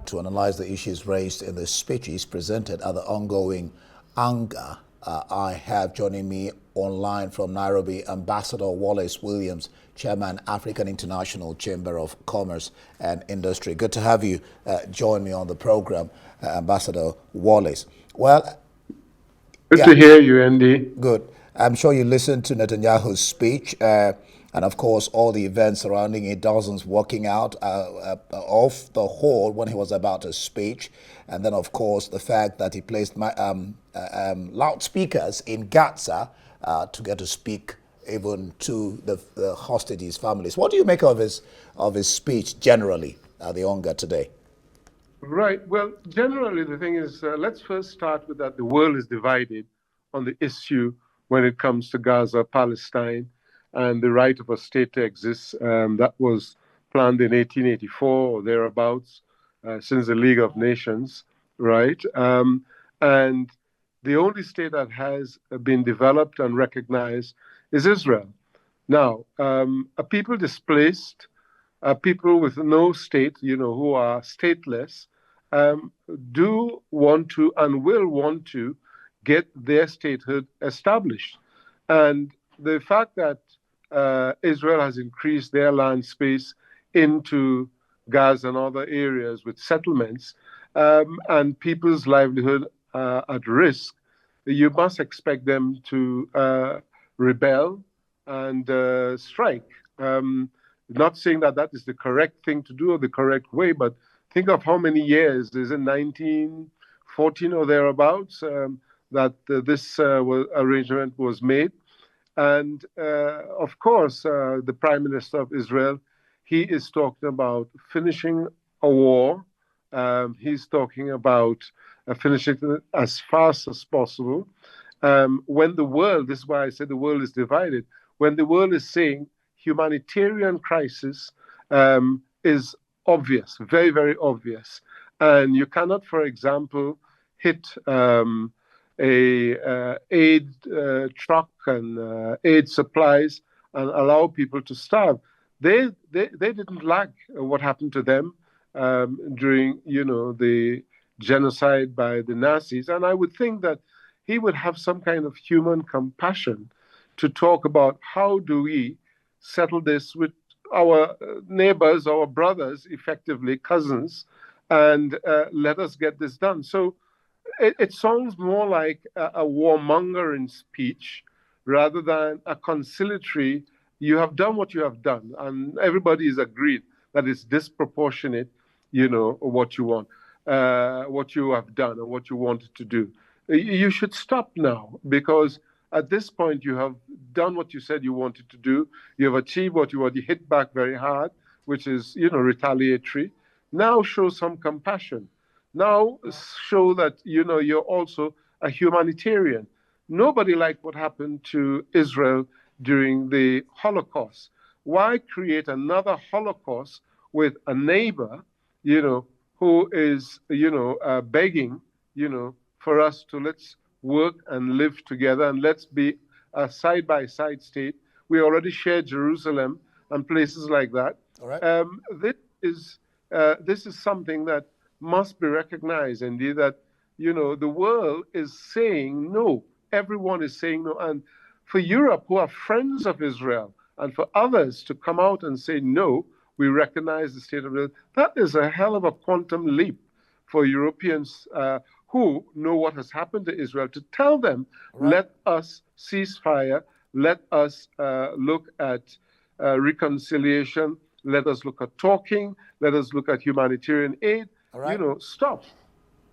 to analyze the issues raised in the speeches presented at the ongoing Anga. I have joining me online from Nairobi, Ambassador Wallace Williams, Chairman, African International Chamber of Commerce and Industry. Good to have you join me on the program, Ambassador Wallace. Well, good to hear you, Andy. Good. I'm sure you listened to Netanyahu's speech, and of course, all the events surrounding it, dozens walking out of the hall when he was about to speech, and then, of course, the fact that he placed loudspeakers in Gaza to get to speak even to the hostages' families. What do you make of his speech generally at the Onga today? Right. Well, generally, the thing is, let's first start with that the world is divided on the issue when it comes to Gaza, Palestine, and the right of a state to exist. That was planned in 1884 or thereabouts, since the League of Nations, right? And the only state that has been developed and recognized is Israel. Now, a people displaced, people with no state, who are stateless, do want to and will want to get their statehood established. And the fact that Israel has increased their land space into Gaza and other areas with settlements and people's livelihood at risk, you must expect them to rebel and strike. Not saying that that is the correct thing to do or the correct way, but think of how many years, is it 1914 or thereabouts, that this arrangement was made. And of course, the Prime Minister of Israel, he is talking about finishing a war. He's talking about finishing it as fast as possible. When the world, this is why I said the world is divided, when the world is saying humanitarian crisis is obvious, very, very obvious. And you cannot, for example, hit a aid truck and aid supplies and allow people to starve. They didn't like what happened to them during, the genocide by the Nazis. And I would think that he would have some kind of human compassion to talk about how do we settle this with our neighbors, our brothers, effectively cousins, and let us get this done. So it sounds more like a warmongering speech rather than a conciliatory. You have done what you have done, and everybody is agreed that it's disproportionate, what you want, what you have done and what you wanted to do. You should stop now, because at this point you have done what you said you wanted to do. You have achieved what you want. You hit back very hard, which is, retaliatory. Now show some compassion. Now show that, you're also a humanitarian. Nobody liked what happened to Israel during the Holocaust. Why create another Holocaust with a neighbor, who is, begging, for us to let's work and live together and let's be a side-by-side state. We already share Jerusalem and places like that. All right. This is something that must be recognized, indeed, that, the world is saying no. Everyone is saying no. And for Europe, who are friends of Israel, and for others to come out and say, no, we recognize the state of Israel, that is a hell of a quantum leap for Europeans who know what has happened to Israel, to tell them, right, let us cease fire, let us look at reconciliation, let us look at talking, let us look at humanitarian aid. All right. Stop.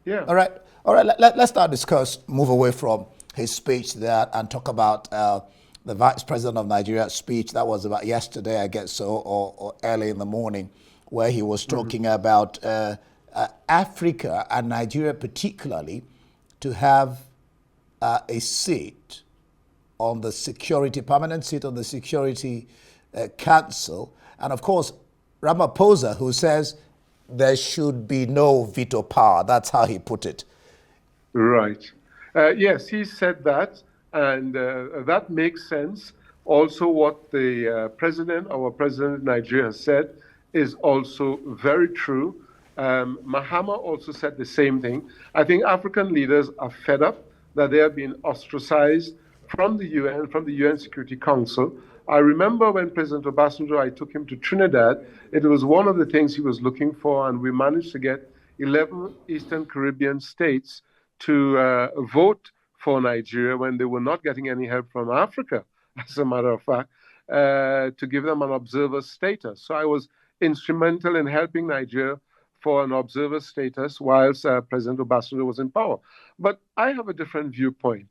Yeah. All right. Let's now move away from his speech there and talk about the Vice President of Nigeria's speech. That was about yesterday, I guess so, or early in the morning, where he was talking about Africa and Nigeria particularly to have a seat on the permanent seat on the Security Council. And of course, Ramaphosa, who says there should be no veto power. That's how he put it. Right. Yes, he said that, and that makes sense. Also, what the our president of Nigeria has said is also very true. Mahama also said the same thing. I think African leaders are fed up that they have been ostracized from the UN, from the UN Security Council. I remember when President Obasanjo, I took him to Trinidad, it was one of the things he was looking for, and we managed to get 11 Eastern Caribbean states to vote for Nigeria when they were not getting any help from Africa, as a matter of fact, to give them an observer status. So I was instrumental in helping Nigeria for an observer status whilst President Obasanjo was in power. But I have a different viewpoint.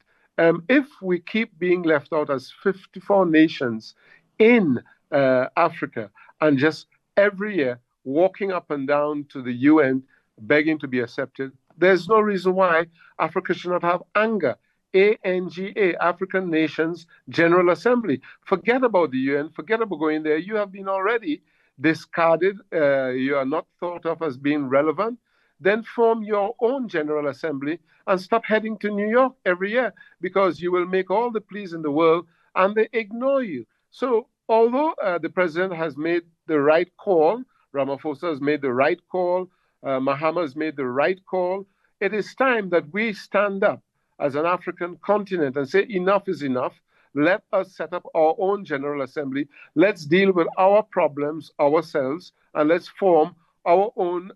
If we keep being left out as 54 nations in Africa and just every year walking up and down to the UN begging to be accepted, there's no reason why Africa should not have ANGA, ANGA, African Nations General Assembly. Forget about the UN, forget about going there. You have been already discarded, you are not thought of as being relevant. Then form your own General Assembly and stop heading to New York every year, because you will make all the pleas in the world and they ignore you. So although the president has made the right call, Ramaphosa has made the right call, Mahama has made the right call, it is time that we stand up as an African continent and say enough is enough. Let us set up our own General Assembly. Let's deal with our problems ourselves, and let's form our own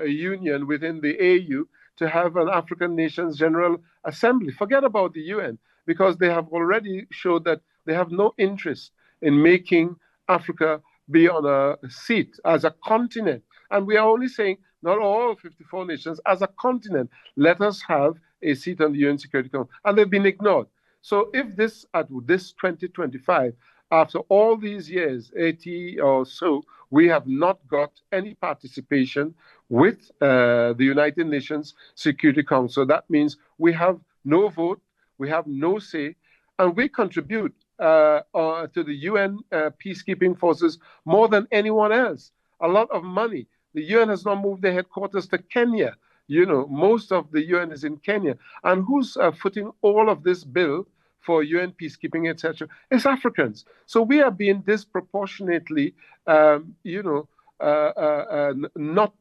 union within the AU to have an African Nations General Assembly. Forget about the UN, because they have already showed that they have no interest in making Africa be on a seat as a continent. And we are only saying, not all 54 nations, as a continent, let us have a seat on the UN Security Council. And they've been ignored. So if this, at this 2025, after all these years, 80 or so, we have not got any participation with the United Nations Security Council, that means we have no vote, we have no say, and we contribute to the UN peacekeeping forces more than anyone else. A lot of money. The UN has now moved their headquarters to Kenya. You know, most of the UN is in Kenya. And who's footing all of this bill for UN peacekeeping, etc.? It's Africans. So we are being disproportionately, not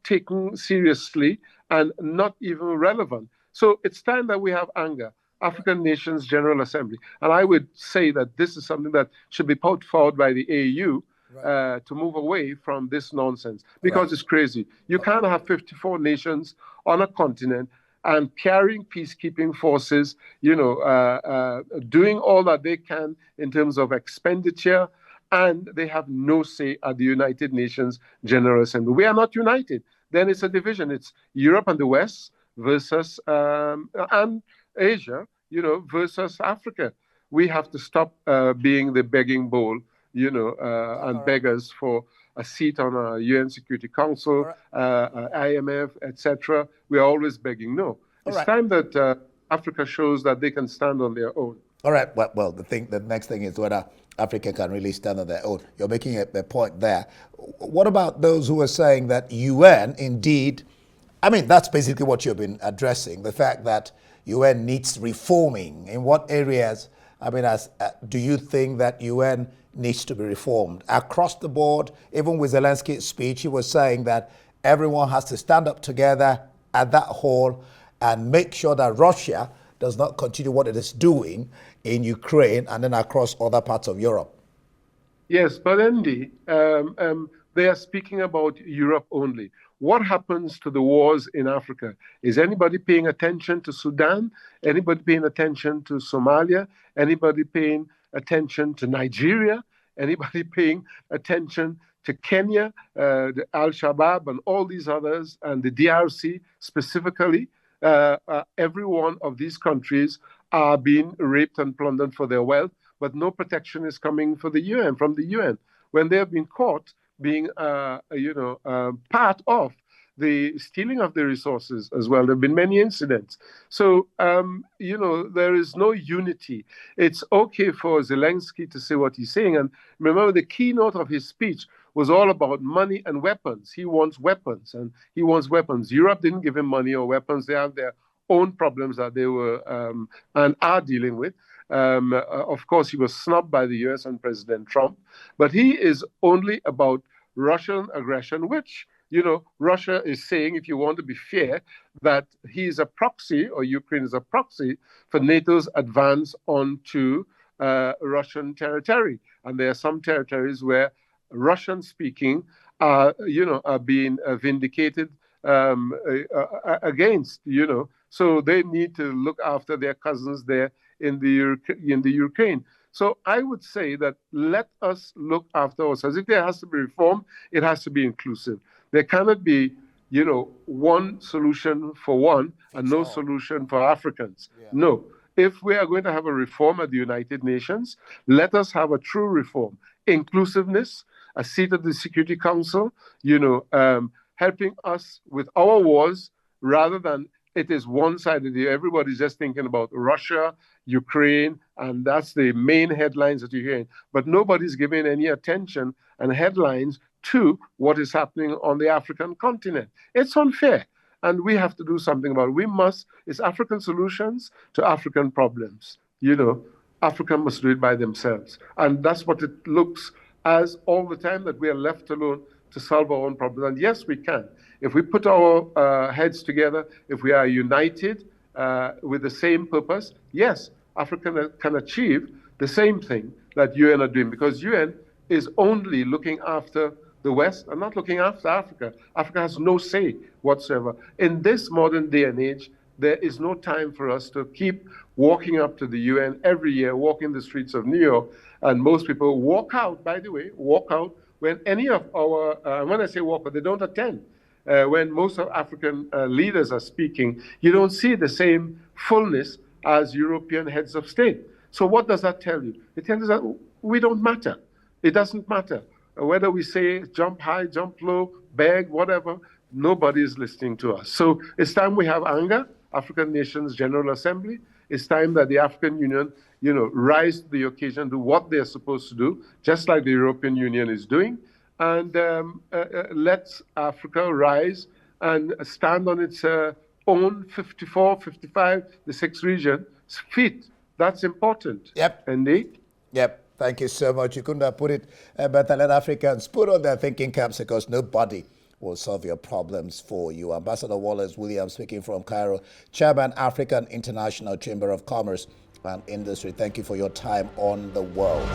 taken seriously and not even relevant. So it's time that we have anger. African Nations General Assembly. And I would say that this is something that should be put forward by the AU to move away from this nonsense, because it's crazy. You can't have 54 nations on a continent and carrying peacekeeping forces, doing all that they can in terms of expenditure, and they have no say at the United Nations General Assembly. We are not united. Then it's a division. It's Europe and the West versus and Asia, versus Africa. We have to stop being the begging bowl, and beggars for a seat on a UN Security Council, IMF, etc. We are always begging. No, it's time that Africa shows that they can stand on their own. All right. Well, the next thing is whether Africa can really stand on their own. You're making a point there. What about those who are saying that UN indeed? I mean, that's basically what you've been addressing, the fact that UN needs reforming. In what areas, do you think that UN needs to be reformed? Across the board, even with Zelensky's speech, he was saying that everyone has to stand up together at that hall and make sure that Russia does not continue what it is doing in Ukraine and then across other parts of Europe. Yes, but Andy, they are speaking about Europe only. What happens to the wars in Africa? Is anybody paying attention to Sudan? Anybody paying attention to Somalia? Anybody paying attention to Nigeria? Anybody paying attention to Kenya, the Al-Shabaab and all these others, and the DRC specifically? Every one of these countries are being raped and plundered for their wealth, but no protection is coming from the UN. When they have been caught being, part of the stealing of the resources as well. There have been many incidents. So, there is no unity. It's okay for Zelensky to say what he's saying. And remember, the keynote of his speech was all about money and weapons. He wants weapons, and he wants weapons. Europe didn't give him money or weapons. They have their own problems that they were and are dealing with. Of course, he was snubbed by the US and President Trump, but he is only about Russian aggression, which Russia is saying, if you want to be fair, that he is a proxy, or Ukraine is a proxy for NATO's advance onto Russian territory. And there are some territories where Russian speaking are being vindicated against. So they need to look after their cousins there in the Ukraine. So I would say that let us look after ourselves. If there has to be reform, it has to be inclusive. There cannot be, one solution for one and no solution for Africans. Yeah. No. If we are going to have a reform at the United Nations, let us have a true reform. Inclusiveness, a seat at the Security Council, helping us with our wars rather than it is one-sided. Everybody's just thinking about Russia, Ukraine, and that's the main headlines that you're hearing. But nobody's giving any attention and headlines to what is happening on the African continent. It's unfair, and we have to do something about it. It's African solutions to African problems. Africa must do it by themselves. And that's what it looks as all the time, that we are left alone to solve our own problems. And yes, we can. If we put our heads together, if we are united with the same purpose, yes, Africa can achieve the same thing that UN are doing, because UN is only looking after the West and not looking after Africa. Africa has no say whatsoever. In this modern day and age, there is no time for us to keep walking up to the UN every year, walking the streets of New York, and most people walk out, by the way, when any of our, when I say walk out, they don't attend. When most of African leaders are speaking, you don't see the same fullness as European heads of state. So what does that tell you? It tells us that we don't matter. It doesn't matter. Whether we say jump high, jump low, beg, whatever, nobody is listening to us. So it's time we have anger, African Nations General Assembly. It's time that the African Union, rise to the occasion, do what they're supposed to do, just like the European Union is doing. And let Africa rise and stand on its own 54, 55, the sixth region feet. That's important. Yep. Indeed. Yep. Thank you so much. You couldn't have put it better. Let Africans put on their thinking caps, because nobody will solve your problems for you. Ambassador Wallace Williams speaking from Cairo, Chairman, African International Chamber of Commerce and Industry. Thank you for your time on The World.